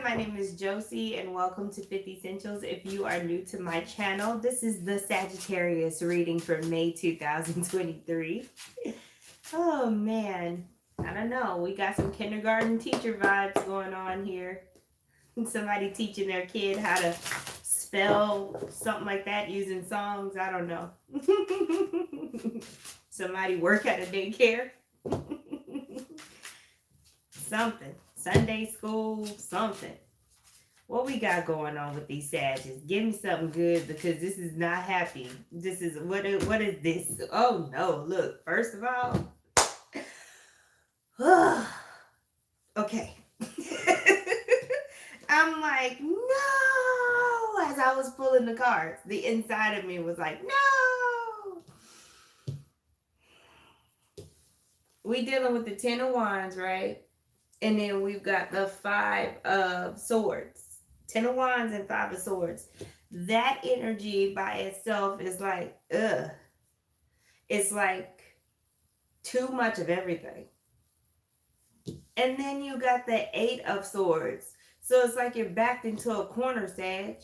My name is Josie, and welcome to 50 Essentials. If you are new to my channel, this is the Sagittarius reading for May 2023. Oh man, I don't know. We got some kindergarten teacher vibes going on here. Somebody teaching their kid how to spell something like that using songs. I don't know. Somebody work at a daycare. Something. Sunday school, something. What we got going on with these Sages? Give me something good because this is not happy. This is what is this? Oh no, look, first of all, okay. I'm like, no, as I was pulling the cards. The inside of me was like, no. We dealing with the 10 of Wands, right? And then we've got the 5 of Swords. 10 of Wands and 5 of Swords. That energy by itself is like, ugh. It's like too much of everything. And then you got the 8 of Swords. So it's like you're backed into a corner, Sag.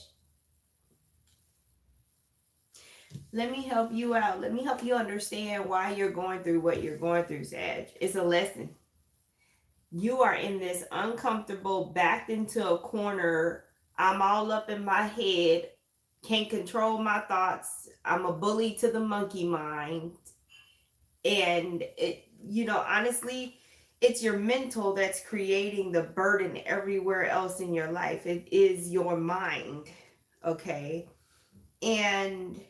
Let me help you out. Let me help you understand why you're going through what you're going through, Sag. It's a lesson. You are in this uncomfortable, backed into a corner. I'm all up in my head, can't control my thoughts. I'm a bully to the monkey mind. And honestly, it's your mental that's creating the burden everywhere else in your life. It is your mind, okay? And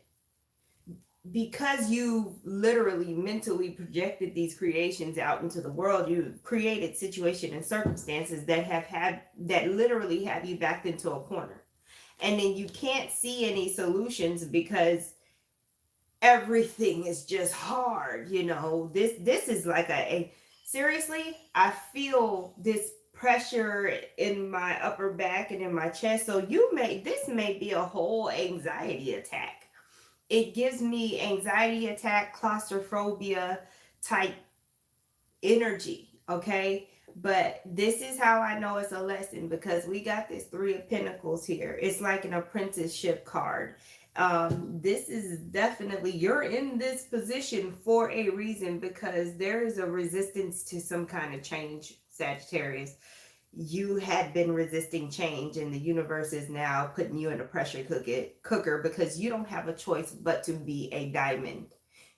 because you literally mentally projected these creations out into the world, you've created situation and circumstances that literally have you backed into a corner. And then you can't see any solutions because everything is just hard. This is like seriously, I feel this pressure in my upper back and in my chest. So this may be a whole anxiety attack. It gives me anxiety attack, claustrophobia type energy, okay? But this is how I know it's a lesson, because we got this 3 of Pentacles here. It's like an apprenticeship card. This is definitely, you're in this position for a reason, because there is a resistance to some kind of change, Sagittarius. You had been resisting change, and the universe is now putting you in a pressure cooker because you don't have a choice but to be a diamond.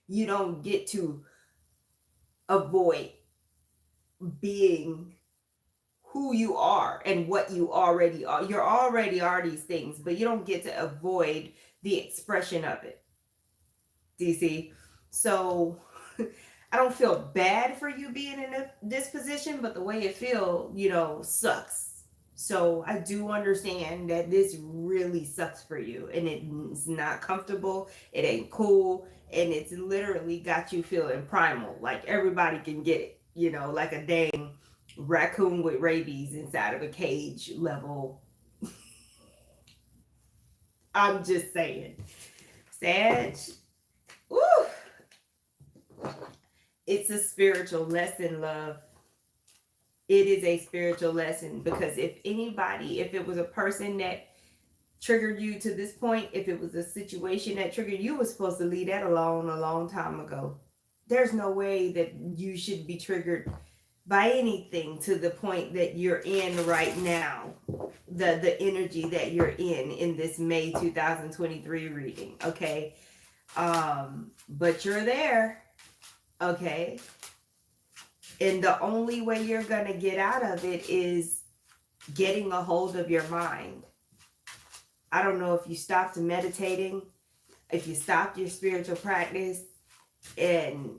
You don't get to avoid being who you are and what you already are. You already are these things, but you don't get to avoid the expression of it. Do you see? So I don't feel bad for you being in this position, but the way it feels, sucks. So I do understand that this really sucks for you, and it's not comfortable. It ain't cool, and it's literally got you feeling primal. Like everybody can get it, like a dang raccoon with rabies inside of a cage level. I'm just saying. Sag. Woo! It's a spiritual lesson, love. It is a spiritual lesson, because if it was a person that triggered you to this point, if it was a situation that triggered you, was supposed to leave that alone a long time ago. There's no way that you should be triggered by anything to the point that you're in right now. The energy that you're in this May 2023 reading, okay? But you're there. Okay. And the only way you're going to get out of it is getting a hold of your mind. I don't know if you stopped meditating, if you stopped your spiritual practice, and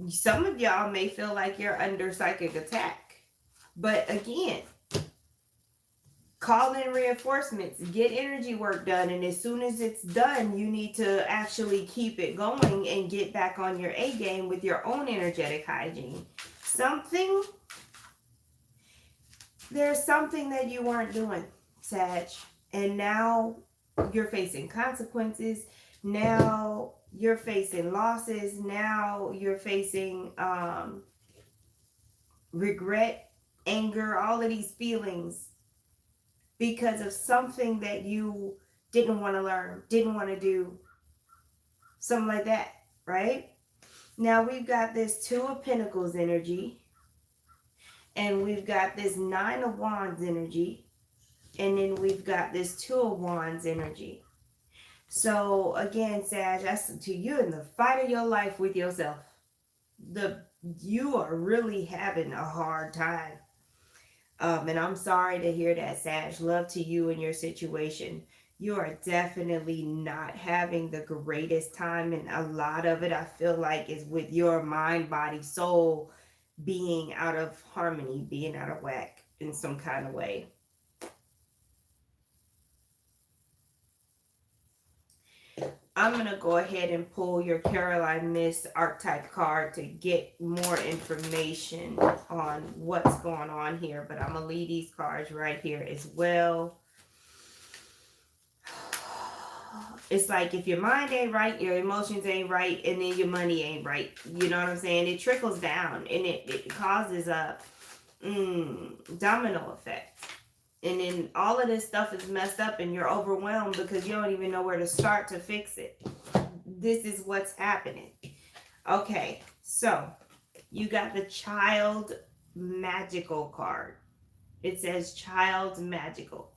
some of y'all may feel like you're under psychic attack. But again, call in reinforcements, get energy work done, and as soon as it's done, you need to actually keep it going and get back on your A game with your own energetic hygiene. There's something that you weren't doing, Sag, and now you're facing consequences. Now you're facing losses. Now you're facing regret, anger, all of these feelings. because of something that you didn't want to learn, didn't want to do, something like that, right? Now we've got this Two of Pentacles energy, and we've got this Nine of Wands energy, and then we've got this Two of Wands energy. So again, Sag, that's to you in the fight of your life with yourself. You are really having a hard time. And I'm sorry to hear that, Sag. Love to you and your situation. You are definitely not having the greatest time, and a lot of it I feel like is with your mind, body, soul being out of harmony, being out of whack in some kind of way. I'm going to go ahead and pull your Caroline Mist archetype card to get more information on what's going on here. But I'm going to leave these cards right here as well. It's like if your mind ain't right, your emotions ain't right, and then your money ain't right. You know what I'm saying? It trickles down, and it causes a domino effect. And then all of this stuff is messed up, and you're overwhelmed because you don't even know where to start to fix it. This is what's happening. Okay, so you got the Child Magical card. It says Child Magical.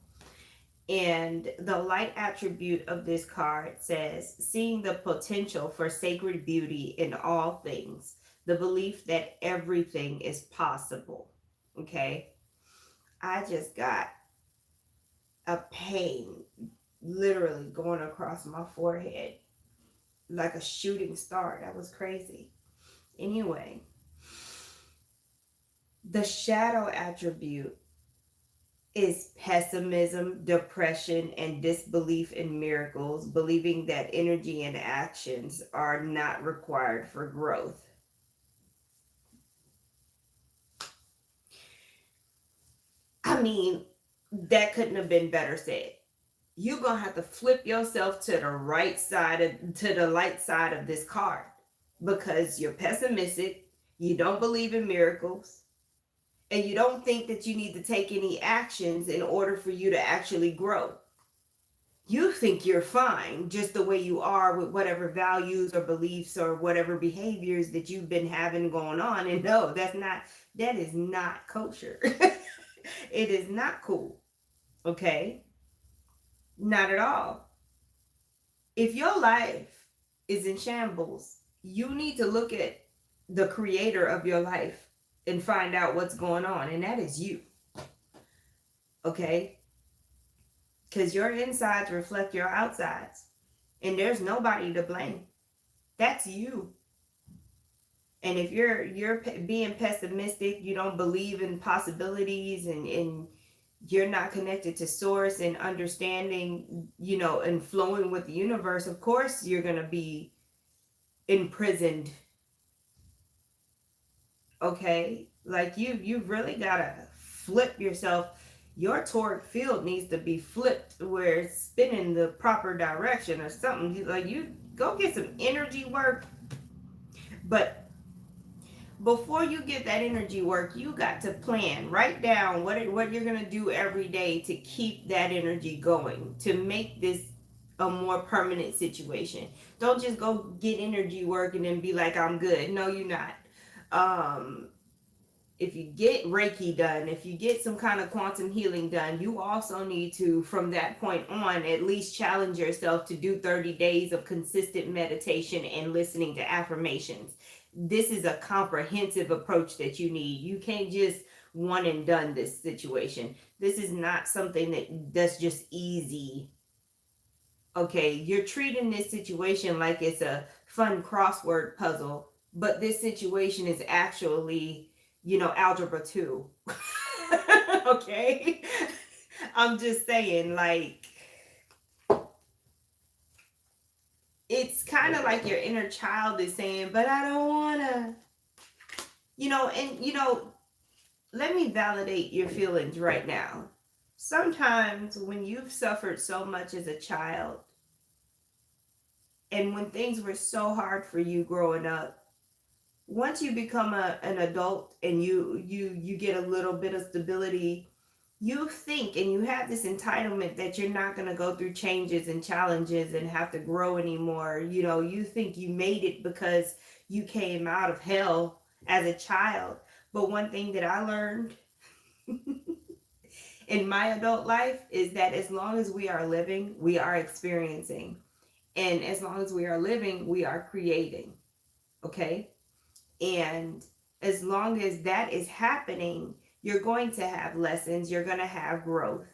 And the light attribute of this card says, seeing the potential for sacred beauty in all things, the belief that everything is possible. Okay, I just got a pain literally going across my forehead like a shooting star. That was crazy. Anyway, the shadow attribute is pessimism, depression, and disbelief in miracles, believing that energy and actions are not required for growth. I mean, that couldn't have been better said. You're gonna have to flip yourself to the right side to the light side of this card, because you're pessimistic, you don't believe in miracles, and you don't think that you need to take any actions in order for you to actually grow. You think you're fine just the way you are with whatever values or beliefs or whatever behaviors that you've been having going on. And no, that is not kosher. It is not cool. Okay? Not at all. If your life is in shambles, you need to look at the creator of your life and find out what's going on, and that is you. Okay? Because your insides reflect your outsides, and there's nobody to blame. That's you. And if you're being pessimistic, you don't believe in possibilities, and you're not connected to source and understanding, and flowing with the universe, of course you're going to be imprisoned. Okay? Like you've really got to flip yourself. Your toric field needs to be flipped where it's spinning the proper direction or something. Like, you go get some energy work. But before you get that energy work, you got to plan. Write down what you're going to do every day to keep that energy going, to make this a more permanent situation. Don't just go get energy work and then be like, I'm good. No, you're not. If you get Reiki done, if you get some kind of quantum healing done, you also need to, from that point on, at least challenge yourself to do 30 days of consistent meditation and listening to affirmations. This is a comprehensive approach that you need. You can't just one and done this situation. This is not something that's just easy. Okay, you're treating this situation like it's a fun crossword puzzle, but this situation is actually, algebra 2. Okay? I'm just saying, like, it's kind of like your inner child is saying, but I don't want to, let me validate your feelings right now. Sometimes when you've suffered so much as a child, and when things were so hard for you growing up, once you become an adult and you get a little bit of stability, You think and you have this entitlement that you're not going to go through changes and challenges and have to grow anymore. You know, you think you made it because you came out of hell as a child. But one thing that I learned in my adult life is that as long as we are living, we are experiencing. And as long as we are living, we are creating. Okay? And as long as that is happening, you're going to have lessons, you're going to have growth,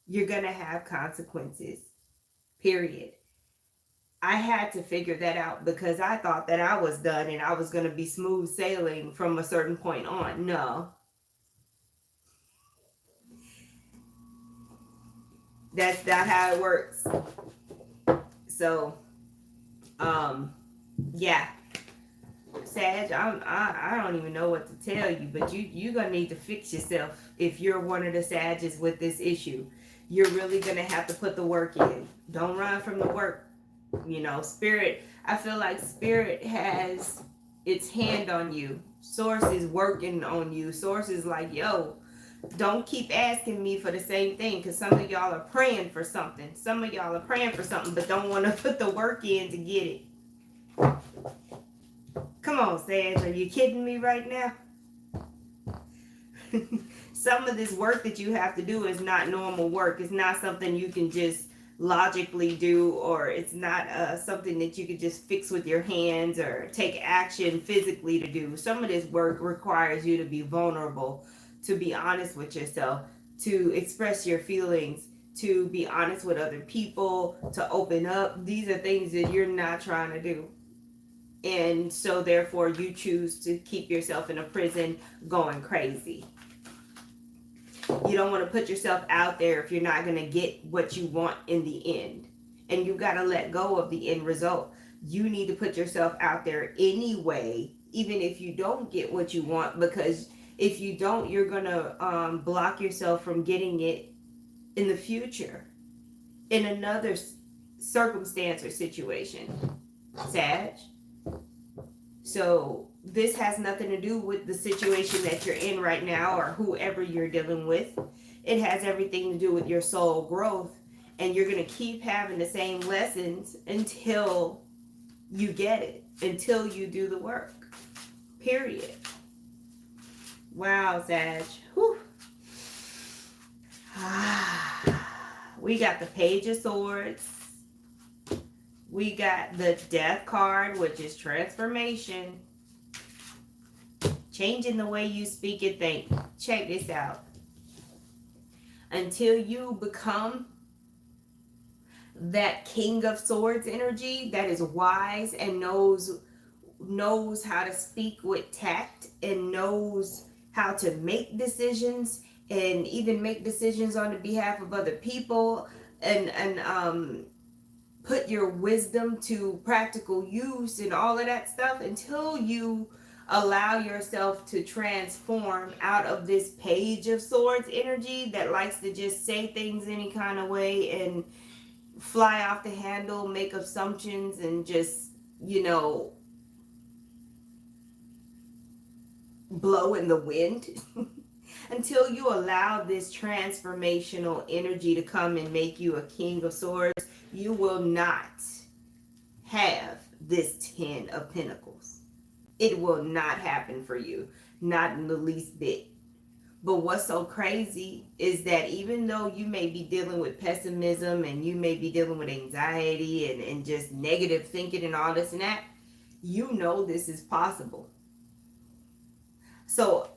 you're going to have consequences, period. I had to figure that out because I thought that I was done and I was going to be smooth sailing from a certain point on. No, that's not how it works. So, yeah, Sag, I don't even know what to tell you, but you're gonna need to fix yourself if you're one of the Sages with this issue. You're really gonna have to put the work in. Don't run from the work. You know, spirit. I feel like spirit has its hand on you. Source is working on you. Source is like, yo, don't keep asking me for the same thing because some of y'all are praying for something. Some of y'all are praying for something, but don't want to put the work in to get it. Come on, Sage, are you kidding me right now? Some of this work that you have to do is not normal work. It's not something you can just logically do, or it's not something that you could just fix with your hands or take action physically to do. Some of this work requires you to be vulnerable, to be honest with yourself, to express your feelings, to be honest with other people, to open up. These are things that you're not trying to do. And so therefore you choose to keep yourself in a prison going crazy. You don't want to put yourself out there if you're not going to get what you want in the end. And you got to let go of the end result. You need to put yourself out there anyway, even if you don't get what you want, because if you don't, you're going to block yourself from getting it in the future in another circumstance or situation. Sag. So this has nothing to do with the situation that you're in right now or whoever you're dealing with. It has everything to do with your soul growth, and you're going to keep having the same lessons until you get it, until you do the work. Period. Wow, Sag. Whew. We got the Page of Swords. We got the Death card, which is transformation. Changing the way you speak and think. Check this out. Until you become that King of Swords energy that is wise and knows how to speak with tact and knows how to make decisions and even make decisions on the behalf of other people and put your wisdom to practical use and all of that stuff, until you allow yourself to transform out of this Page of Swords energy that likes to just say things any kind of way and fly off the handle, make assumptions, and just, blow in the wind. Until you allow this transformational energy to come and make you a King of Swords, you will not have this 10 of Pentacles. It will not happen for you, not in the least bit. But what's so crazy is that even though you may be dealing with pessimism and you may be dealing with anxiety and just negative thinking and all this and that, you know this is possible. So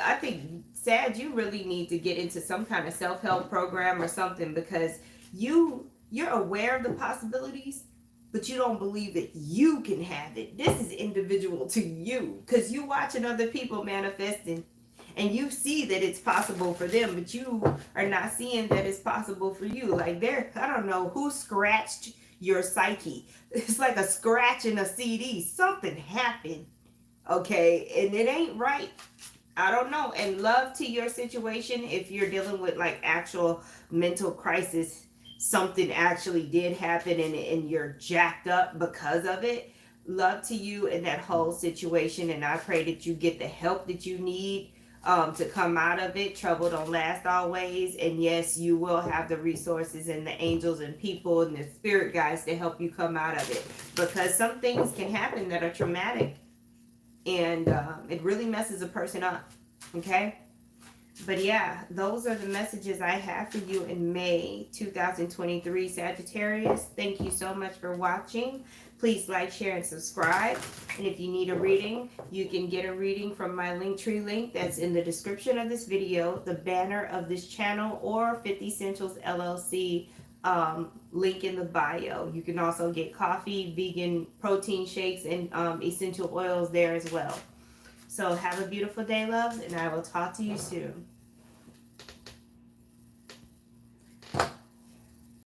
I think, Sag, you really need to get into some kind of self-help program or something, because you're aware of the possibilities, but you don't believe that you can have it. This is individual to you, because you watching other people manifesting and you see that it's possible for them, but you are not seeing that it's possible for you. Like, I don't know who scratched your psyche. It's like a scratch in a CD. Something happened. Okay, and it ain't right. I don't know. And love to your situation. If you're dealing with like actual mental crisis, something actually did happen and you're jacked up because of it. Love to you in that whole situation. And I pray that you get the help that you need. to come out of it. Trouble don't last always. And yes, you will have the resources and the angels and people and the spirit guides to help you come out of it. Because some things can happen that are traumatic, and it really messes a person up. Okay? But yeah, those are the messages I have for you in May 2023, Sagittarius. Thank you so much for watching. Please like, share, and subscribe. And if you need a reading, you can get a reading from my Linktree link that's in the description of this video, the banner of this channel, or 50 Essentials LLC link in the bio. You can also get coffee, vegan protein shakes, and essential oils there as well. So have a beautiful day, loves, and I will talk to you soon.